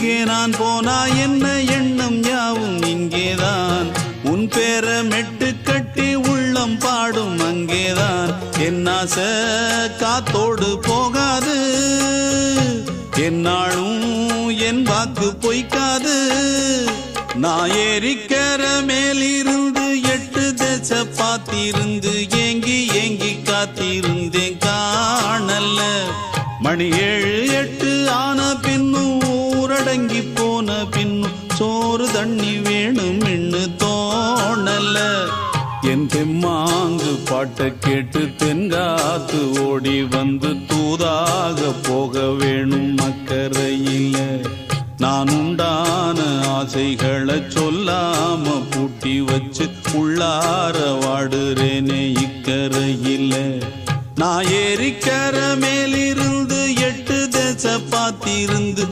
எங்கே நான் போனா என்ன எண்ணம் யாவும் இங்கேதான் உன் பேர மெட்டு கட்டி உள்ளம் பாடும் அங்கேதான் என் ஆசை காத்தோடு போகாது என்னாலும் என் வாக்கு பொய்க்காது நான் ஏறிக்கர மேலிருந்து 8 தேச பார்த்திருந்து ஏங்கி ஏங்கி காத்திருந்தேன் காணல்ல மணி 7 8 ஆன பின்னும் ஊரடங்கி போன பின்னும் சோறு தண்ணி வேணும் என்று தோணல்ல என் தெம்மாங்கு பாட்டை கேட்டு தென்காத்து ஓடி வந்து தூதாக போக வேணும் அக்கறையில் நான் உண்டான ஆசைகளை சொல்லாம பூட்டி வச்சு உள்ளார வாடுறேனே இக்கரையில் நான் ஏறிக்கர மேலிருந்து 8 தேச பார்த்திருந்து